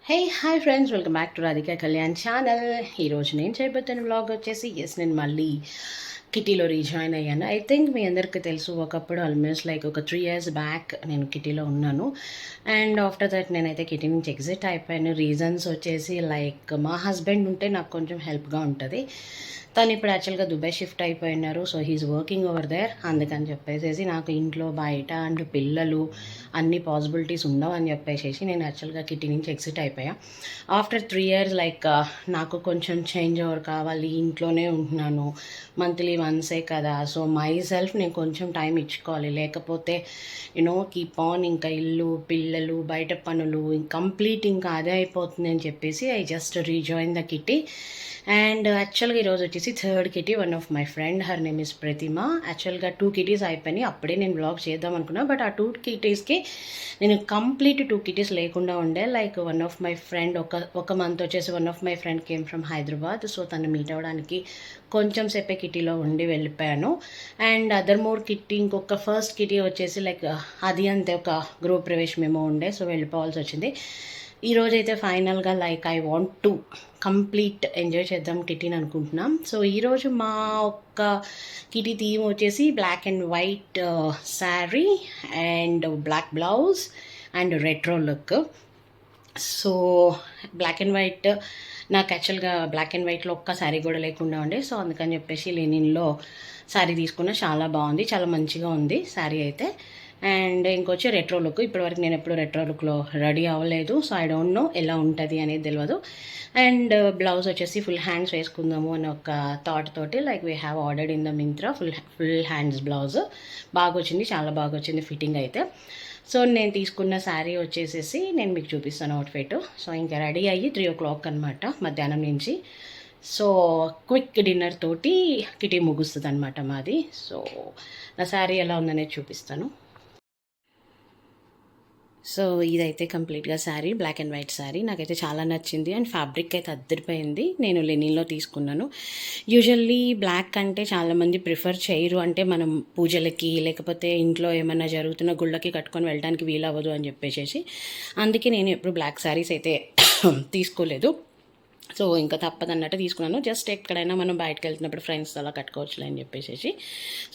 Hey hi friends, welcome back to Radhika Kalyan channel. ఈరోజు నేను చేయబోతున్న వ్లాగ్ వచ్చేసి నేను మళ్ళీ కిటీలో రీజాయిన్ అయ్యాను. ఐ థింక్ మీ అందరికీ తెలుసు, ఒకప్పుడు ఆల్మోస్ట్ లైక్ ఒక 3 years బ్యాక్ నేను కిటీలో ఉన్నాను. అండ్ ఆఫ్టర్ దట్ నేనైతే కిటీ నుంచి ఎగ్జిట్ అయిపోయాను. రీజన్స్ వచ్చేసి లైక్ మా హస్బెండ్ ఉంటే నాకు కొంచెం హెల్ప్గా ఉంటుంది. తను ఇప్పుడు యాక్చువల్గా దుబాయ్ షిఫ్ట్ అయిపోయినారు. So he's working over there. అందుకని చెప్పేసి నాకు ఇంట్లో బయట అండ్ పిల్లలు అన్ని పాసిబిలిటీస్ ఉండవు అని చెప్పేసి నేను యాక్చువల్గా కిటీ నుంచి ఎగ్జిట్ అయిపోయా. ఆఫ్టర్ 3 years లైక్ నాకు కొంచెం చేంజ్ ఓవర్ కావాలి, ఇంట్లోనే ఉంటున్నాను, మంత్లీ వన్సే కదా. సో మై సెల్ఫ్ నేను కొంచెం టైం ఇచ్చుకోవాలి, లేకపోతే కీప్ ఆన్ ఇంకా ఇల్లు పిల్లలు బయట పనులు కంప్లీట్ ఇంకా అదే అయిపోతుంది అని చెప్పేసి I just rejoin the kitty. And యాక్చువల్గా ఈరోజు వచ్చేసి third kitty, one of my friend, her name is Pratima. యాక్చువల్గా 2 కిటీస్ అయిపోయినాయి, అప్పుడే నేను బ్లాగ్ చేద్దాం అనుకున్నా. బట్ ఆ 2 కిటీస్కి నేను కంప్లీట్ 2 కిటీస్ లేకుండా ఉండే. Like one of my friend ఒక మంత్ వచ్చేసి one of my friend came from Hyderabad. So తను మీట్ అవ్వడానికి కొంచెం సేపే కిటీలో ఉండి వెళ్ళిపోయాను. అండ్ అదర్ మోర్ కిటీ, ఇంకొక ఫస్ట్ కిటీ వచ్చేసి లైక్ అది అంతే ఒక గృహ ప్రవేశమేమో ఉండే. సో వెళ్ళిపోవాల్సి వచ్చింది. ఈరోజైతే ఫైనల్గా like I want to complete enjoy చేద్దాం కిటీని అనుకుంటున్నాం. సో ఈరోజు మా ఒక్క కిటీ థీమ్ వచ్చేసి black and white sari and black blouse and retro look. So black and white నాకు యాక్చువల్గా బ్లాక్ అండ్ వైట్లో ఒక్క శారీ కూడా లేకుండా ఉండే. సో అందుకని చెప్పేసి లెనిన్లో శారీ తీసుకున్న, చాలా బాగుంది, చాలా మంచిగా ఉంది శారీ అయితే. అండ్ ఇంకొచ్చి రెట్రో లుక్. ఇప్పటివరకు నేను ఎప్పుడు రెట్రో లుక్లో రెడీ అవ్వలేదు. సో ఐ డోంట్ నో ఎలా ఉంటుంది అనేది తెలియదు. అండ్ బ్లౌజ్ వచ్చేసి ఫుల్ హ్యాండ్స్ వేసుకుందాము అని ఒక థాట్ తోటి like we have ordered in the Myntra full hands blouse. బాగా వచ్చింది, చాలా బాగా వచ్చింది ఫిట్టింగ్ అయితే. సో నేను తీసుకున్న శారీ వచ్చేసేసి నేను మీకు చూపిస్తాను అవుట్ఫిట్. సో ఇంకా రెడీ అయ్యి 3 o'clock అనమాట మధ్యాహ్నం నుంచి. సో క్విక్ డిన్నర్ తోటి కిటీ ముగుస్తుంది అనమాట మాది. సో నా శారీ ఎలా ఉందనేది చూపిస్తాను. సో ఇదైతే కంప్లీట్గా sari, black and white sari నాకైతే చాలా నచ్చింది. అండ్ ఫ్యాబ్రిక్ అయితే అద్దరిపోయింది. నేను లెనిన్లో తీసుకున్నాను. యూజువల్లీ బ్లాక్ అంటే చాలామంది ప్రిఫర్ చేయరు, అంటే మనం పూజలకి లేకపోతే ఇంట్లో ఏమైనా జరుగుతున్న గుళ్ళకి కట్టుకొని వెళ్ళడానికి వీలవ్వదు అని చెప్పేసి. అందుకే నేను ఎప్పుడు బ్లాక్ శారీస్ అయితే తీసుకోలేదు. సో ఇంకా తప్పదన్నట్టు తీసుకున్నాను. జస్ట్ ఎక్కడైనా మనం బయటకు వెళ్తున్నప్పుడు ఫ్రెండ్స్ అలా కట్టుకోవచ్చులే అని చెప్పేసి.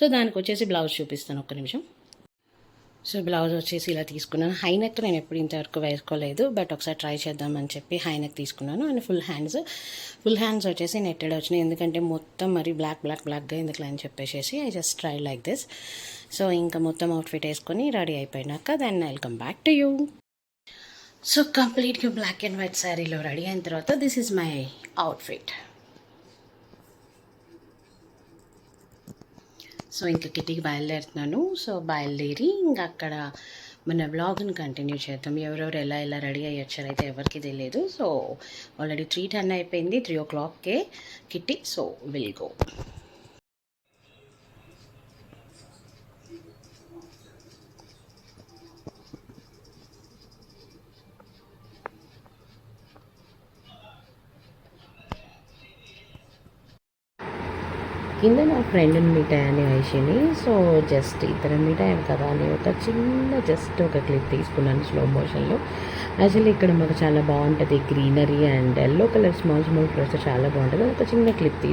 సో దానికి వచ్చేసి బ్లౌజ్ చూపిస్తాను, ఒక్క నిమిషం. సో బ్లౌజ్ వచ్చేసి ఇలా తీసుకున్నాను. హై నెక్ నేను ఎప్పుడు ఇంతవరకు వేసుకోలేదు, బట్ ఒకసారి ట్రై చేద్దామని చెప్పి హై నెక్ తీసుకున్నాను. అండ్ ఫుల్ హ్యాండ్స్ వచ్చేసి నెట్టెడ్ వచ్చినాయి, ఎందుకంటే మొత్తం మరి బ్లాక్గా ఎందుకు అని చెప్పేసి I just try like this. So ఇంకా మొత్తం అవుట్ఫిట్ వేసుకొని రెడీ అయిపోయినాక then I will come back to you. So కంప్లీట్గా బ్లాక్ అండ్ వైట్ శారీలో రెడీ అయిన తర్వాత this is my outfit. So ఇంకా కిటీకి బయలుదేరుతున్నాను. సో బయలుదేరి ఇంకా అక్కడ మన వ్లాగ్ని కంటిన్యూ చేద్దాం. ఎవరెవరు ఎలా రెడీ అయ్యి వచ్చారైతే ఎవరికి తెలియదు. సో ఆల్రెడీ 3:10 అయిపోయింది, 3 o'clockకే కిటీ. So will go. కింద నా ఫ్రెండ్ని మీట్ అయ్యాను, ఐషిని. సో జస్ట్ ఇద్దరం మీట్ అయ్యాను కదా అని ఒక చిన్న జస్ట్ ఒక క్లిప్ తీసుకున్నాను స్లో మోషన్లో. యాక్చువల్లీ ఇక్కడ మాకు చాలా బాగుంటుంది greenery and yellow colour small flowers చాలా బాగుంటుంది. ఒక చిన్న క్లిప్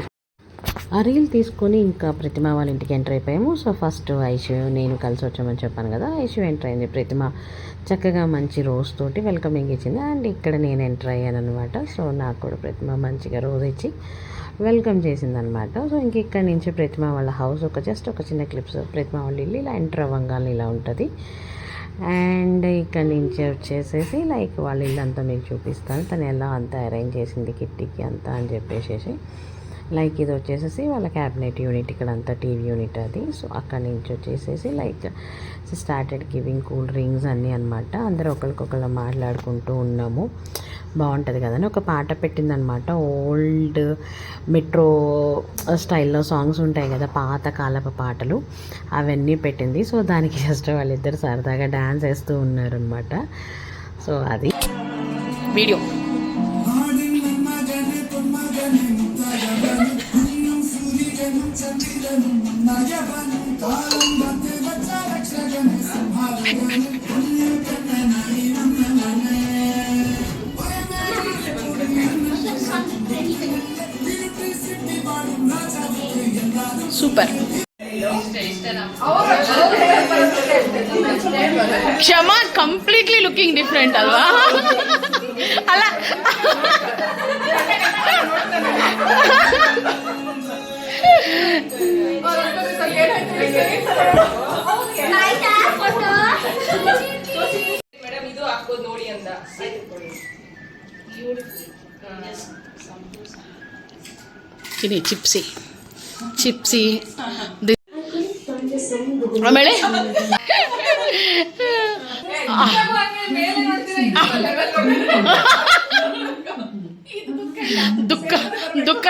ఆ రీల్ తీసుకొని ఇంకా ప్రతిమ వాళ్ళ ఇంటికి ఎంటర్ అయిపోయాము. సో ఫస్ట్ ఐషు నేను కలిసి వచ్చామని చెప్పాను కదా. ఐషు ఎంటర్ అయింది, ప్రతిమ చక్కగా మంచి రోజ్ తోటి వెల్కమింగ్ ఇచ్చింది. అండ్ ఇక్కడ నేను ఎంటర్ అయ్యాను అనమాట. సో నాకు కూడా ప్రతిమ మంచిగా రోజ్ ఇచ్చి వెల్కమ్ చేసిందనమాట. సో ఇంక ఇక్కడ నుంచి ప్రతిమ వాళ్ళ హౌస్ జస్ట్ ఒక చిన్న క్లిప్స్. ప్రతిమ వాళ్ళ ఇల్లు ఇలా ఎంటర్ అవ్వగానే ఇలా ఉంటుంది. అండ్ ఇక్కడ నుంచి వచ్చేసేసి లైక్ వాళ్ళ ఇల్లు అంతా మీకు చూపిస్తాను. తను ఎలా అంతా అరేంజ్ చేసింది కిట్టీకి అంతా అని చెప్పేసి. లైక్ ఇది వచ్చేసేసి వాళ్ళ క్యాబినెట్ యూనిట్, ఇక్కడ అంతా టీవీ యూనిట్ అది. సో అక్కడి నుంచి వచ్చేసేసి like started giving cool drinks అన్నీ అనమాట. అందరూ ఒకరికొకరు మాట్లాడుకుంటూ ఉన్నాము. బాగుంటుంది కదని ఒక పాట పెట్టిందనమాట. ఓల్డ్ మెట్రో స్టైల్లో సాంగ్స్ ఉంటాయి కదా, పాత కాలపు పాటలు, అవన్నీ పెట్టింది. సో దానికి జస్ట్ వాళ్ళిద్దరు సరదాగా డ్యాన్స్ వేస్తూ ఉన్నారనమాట. సో అది వీడియో. సూపర్. క్షమ కంప్లీట్లీ లుకింగ్ డిఫరెంట్ అల్వా. అలా ತಿನ್ನಿ ಚಿಪ್ಸಿ ಚಿಪ್ಸಿ ಆಮೇಲೆ ದುಃಖ ದುಃಖ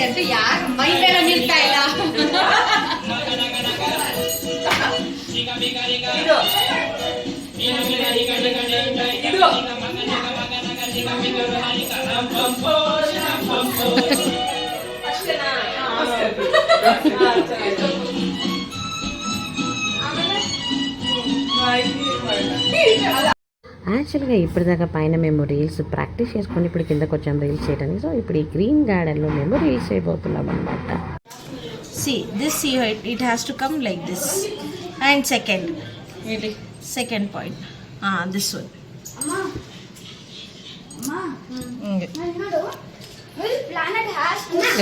ಅಂತ ಯಾರು ಮೈ ಮೇಲೆ ನಿಲ್ತಾ ಇಲ್ಲ. యాక్చువల్గా ఇప్పటిదాకా పైన మేము రీల్స్ ప్రాక్టీస్ చేసుకొని ఇప్పుడు కిందకు వచ్చాము రీల్స్ చేయడానికి. సో ఇప్పుడు ఈ గ్రీన్ గార్డెన్లో మేము రీల్స్ చేయబోతున్నాం అనమాట. See this, it has to come like this. And second point, this one.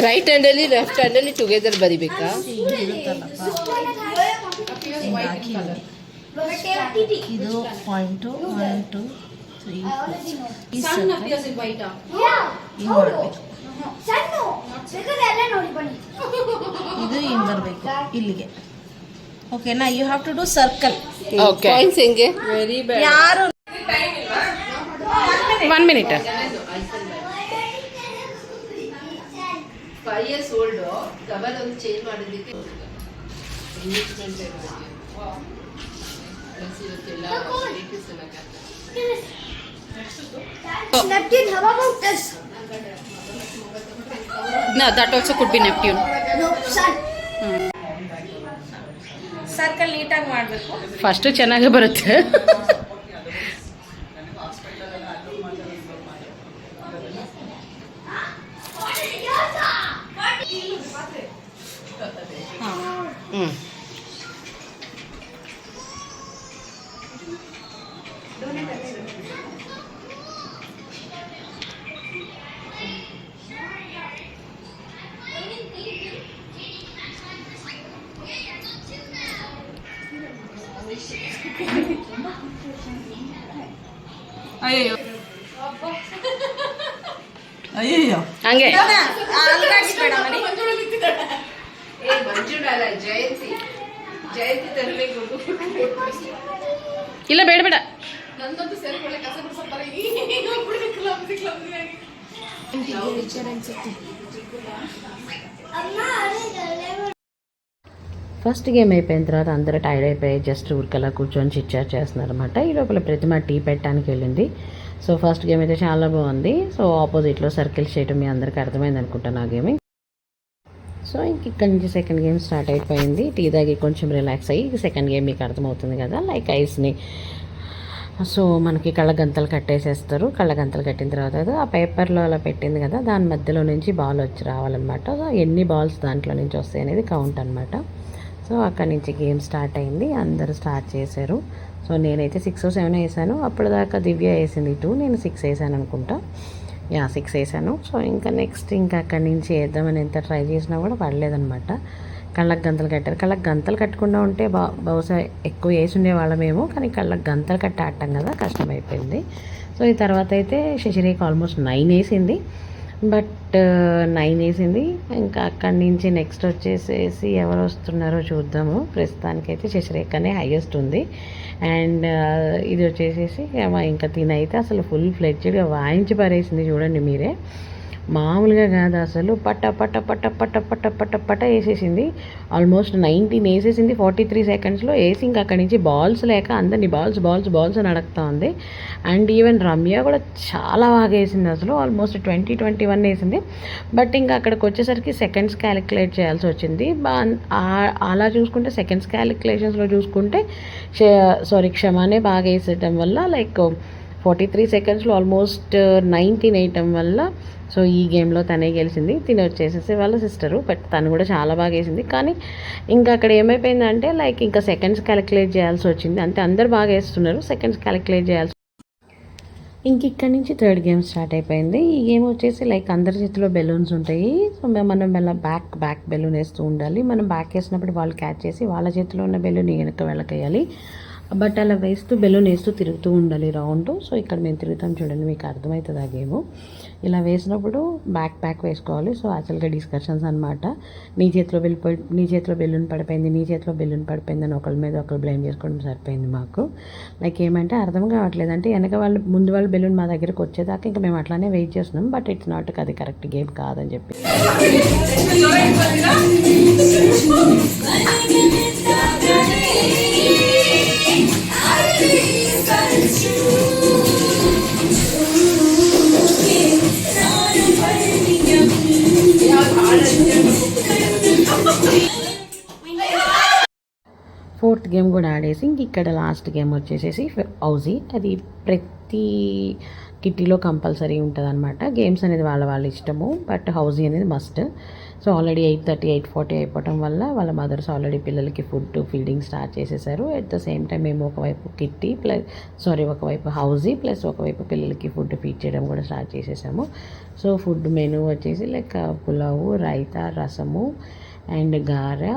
Right ಹ್ಯಾಂಡಲ್ಲಿ ಲೆಫ್ಟ್ ಹ್ಯಾಂಡಲ್ಲಿ ಟುಗೆದರ್ ಬರಿಬೇಕಾ? ಇದು ಪಾಯಿಂಟು 1 2 3 ಇದು ಹಿಂಗೆ ಬರಬೇಕು ಇಲ್ಲಿಗೆ. ಓಕೆನಾ? You have to do circle. Okay points ಹೆಂಗೆ? Very bad. ಯಾರು 1 minute. 5 years old ಕವರ್ ಒಂದು ಚೇಂಜ್ ಮಾಡೋದಕ್ಕೆ Neptune, how about this? No, that also could be Neptune. No, sun. Circle ನೀಟಾಗಿ ಮಾಡಬೇಕು. ಫಸ್ಟ್ ಚೆನ್ನಾಗಿ ಬರುತ್ತೆ. ಅಯ್ಯೋ ಅಯ್ಯೋ ಹಂಗೆ ಮಂಜುಳಲ್ಲ ಜಯಂತಿ ತರಬೇಕು. ಇಲ್ಲ ಬೇಡ ಬೇಡ. ನಂದಂತೂ ಸೇರ್ಕೊಳ್ಳೆ ಕಸ ಬಿಡ್ಸಪ್ಪಾರೆ. ఫస్ట్ గేమ్ అయిపోయిన తర్వాత అందరూ టైర్డ్ అయిపోయి జస్ట్ ఊరికలా కూర్చొని చిట్చాట్ చేస్తున్నారు అనమాట. ఈ లోపల ప్రతిమ టీ పెట్టడానికి వెళ్ళింది. సో ఫస్ట్ గేమ్ అయితే చాలా బాగుంది. సో ఆపోజిట్లో సర్కిల్స్ చేయడం మీ అందరికీ అర్థమైంది అనుకుంటాను ఆ గేమ్. సో ఇంక ఇక్కడ నుంచి సెకండ్ గేమ్ స్టార్ట్ అయిపోయింది. టీ తాగి కొంచెం రిలాక్స్ అయ్యి సెకండ్ గేమ్ మీకు అర్థమవుతుంది కదా, లైక్ ఐస్ని. సో మనకి కళ్ళగంతలు కట్టేసేస్తారు. కళ్ళగంతలు కట్టిన తర్వాత ఆ పేపర్లో అలా పెట్టింది కదా, దాని మధ్యలో నుంచి బాల్ వచ్చి రావాలన్నమాట. సో ఎన్ని బాల్స్ దాంట్లో నుంచి వస్తాయి అనేది కౌంట్ అనమాట. సో అక్కడి నుంచి గేమ్ స్టార్ట్ అయింది. అందరూ స్టార్ట్ చేశారు. సో నేనైతే 6 or 7 వేసాను. అప్పటిదాకా దివ్య వేసింది 2, నేను 6 వేసాను అనుకుంటా. 6 వేసాను. సో ఇంకా నెక్స్ట్ ఇంకా అక్కడి నుంచి వేద్దామని ఎంత ట్రై చేసినా కూడా పడలేదనమాట. కళ్ళకు గంతలు కట్టారు. కళ్ళకు గంతలు కట్టకుండా ఉంటే బహుశా ఎక్కువ వేసి ఉండేవాళ్ళమేమో, కానీ కళ్ళకు గంతలు కట్టి ఆడటం కదా కష్టమైపోయింది. సో ఈ తర్వాత అయితే శశిరేఖ ఆల్మోస్ట్ 9 వేసింది. బట్ 9 వేసింది. ఇంకా అక్కడి నుంచి నెక్స్ట్ వచ్చేసేసి ఎవరు వస్తున్నారో చూద్దాము. ప్రస్తుతానికైతే శశిరేఖనే హైయెస్ట్ ఉంది. అండ్ ఇది వచ్చేసేసి ఇంకా తినైతే అసలు ఫుల్ ఫ్లెడ్జ్డ్గా వాయించి పారేసింది. చూడండి మీరే, మామూలుగా కాదు అసలు. పట్ట పట్ట పట్ట పట్ట పట్ట పట్ట పట్ట వేసేసింది. ఆల్మోస్ట్ 19 వేసేసింది 43 సెకండ్స్లో వేసి, ఇంకా అక్కడి నుంచి బాల్స్ లేక అందరినీ బాల్స్ బాల్స్ బాల్స్ అని అడుగుతా ఉంది. అండ్ ఈవెన్ రమ్య కూడా చాలా బాగా వేసింది అసలు. ఆల్మోస్ట్ 20-21 వేసింది. బట్ ఇంకా అక్కడికి వచ్చేసరికి సెకండ్స్ క్యాలిక్యులేట్ చేయాల్సి వచ్చింది. అలా చూసుకుంటే సెకండ్స్ క్యాలిక్యులేషన్స్లో చూసుకుంటే క్షమానే బాగా వేసేయటం వల్ల 43 సెకండ్స్లో ఆల్మోస్ట్ 19 వేయటం వల్ల సో ఈ గేమ్లో తనే గెలిచింది. తిని వచ్చేసేసి వాళ్ళ సిస్టరు, బట్ తను కూడా చాలా బాగా వేసింది. కానీ ఇంకా అక్కడ ఏమైపోయిందంటే ఇంకా సెకండ్స్ క్యాలిక్యులేట్ చేయాల్సి వచ్చింది. అంతే, అందరు బాగా వేస్తున్నారు, సెకండ్స్ క్యాలిక్యులేట్ చేయాల్సి. ఇంక ఇక్కడి నుంచి థర్డ్ గేమ్ స్టార్ట్ అయిపోయింది. ఈ గేమ్ వచ్చేసి అందరి చేతిలో బెలూన్స్ ఉంటాయి. సో మనం మళ్ళీ బ్యాక్ బెలూన్ వేస్తూ ఉండాలి. మనం బ్యాక్ వేసినప్పుడు వాళ్ళు క్యాచ్ చేసి వాళ్ళ చేతిలో ఉన్న బెలూన్ వెనక వెళ్ళకేయాలి. బట్ అలా బెలూన్ వేస్తూ తిరుగుతూ ఉండాలి రౌండ్. సో ఇక్కడ మేము తిరుగుతాం చూడండి, మీకు అర్థమవుతుంది ఆ గేమ్. ఇలా వేసినప్పుడు బ్యాక్ వేసుకోవాలి. సో యాక్చువల్గా డిస్కషన్స్ అనమాట. నీ చేతిలో బెలూన్ పడిపోయింది అని ఒకరి మీద ఒకరు బ్లేమ్ చేసుకోవడం సరిపోయింది మాకు. ఏమంటే అర్థం కావట్లేదు. అంటే ముందు వాళ్ళు బెలూన్ మా దగ్గరకు వచ్చేదాకా ఇంకా మేము అట్లానే వెయిట్ చేస్తున్నాం. బట్ ఇట్స్ నాట్, అది కరెక్ట్ గేమ్ కాదని చెప్పి. ఫోర్త్ గేమ్ కూడా ఆడేసి ఇంక ఇక్కడ లాస్ట్ గేమ్ వచ్చేసేసి హౌజీ. అది ప్రతి కిట్టీలో కంపల్సరీ ఉంటుంది అనమాట. గేమ్స్ అనేది వాళ్ళ ఇష్టము, బట్ హౌజీ అనేది మస్ట్. సో ఆల్రెడీ 8:30, 8:40 అయిపోవటం వల్ల వాళ్ళ మదర్స్ ఆల్రెడీ పిల్లలకి ఫీడింగ్ స్టార్ట్ చేసేసారు. అట్ ద సేమ్ టైం మేము ఒకవైపు ఒకవైపు హౌజీ ప్లస్ ఒకవైపు పిల్లలకి ఫుడ్ ఫీడ్ చేయడం కూడా స్టార్ట్ చేసేసాము. సో ఫుడ్ మెనూ వచ్చేసి పులావు, రైతా, రసము అండ్ గారె,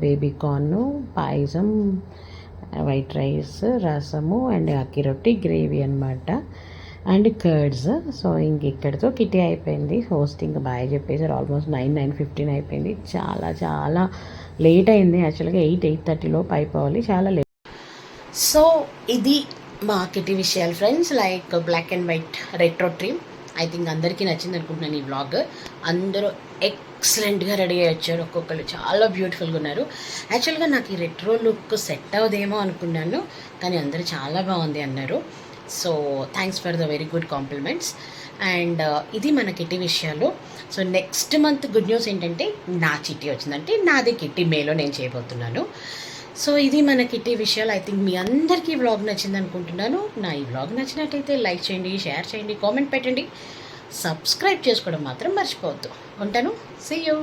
baby corn, payasam, white rice, rasam and అక్కి రొట్టి, గ్రేవీ అనమాట, అండ్ కర్డ్స్. సో ఇంక ఇక్కడితో కిటీ అయిపోయింది. హోస్టింగ్ బాయ్ చెప్పేసారు. ఆల్మోస్ట్ 9:15 అయిపోయింది. చాలా చాలా లేట్ అయింది. యాక్చువల్గా 8:30లోపు అయిపోవాలి, చాలా లేట్. సో ఇది మా కిటీ విషయాలు friends. Black and white retro theme. I think అందరికీ నచ్చింది అనుకుంటున్నాను ఈ వ్లాగ్. అందరూ ఎక్సలెంట్గా రెడీ అయ్యి వచ్చారు. ఒక్కొక్కరు చాలా బ్యూటిఫుల్గా ఉన్నారు. యాక్చువల్గా నాకు ఈ రెట్రో లుక్ సెట్ అవ్వదేమో అనుకున్నాను, కానీ అందరూ చాలా బాగుంది అన్నారు. So thanks for the very good compliments. And ఇది మన కిట్టి విషయాలు. So next month good news ఏంటంటే నా చిట్టి వచ్చిందంటే నాది కిట్టి మేలో నేను చేయబోతున్నాను. సో ఇది మన కిట్టి విషయాలు. ఐ థింక్ మీ అందరికీ ఈ వ్లాగ్ నచ్చింది అనుకుంటున్నాను. నా ఈ వ్లాగ్ నచ్చినట్టయితే లైక్ చేయండి, షేర్ చేయండి, కామెంట్ పెట్టండి, సబ్స్క్రైబ్ చేసుకోవడం మాత్రం మర్చిపోవద్దు. ఉంటాను. See you.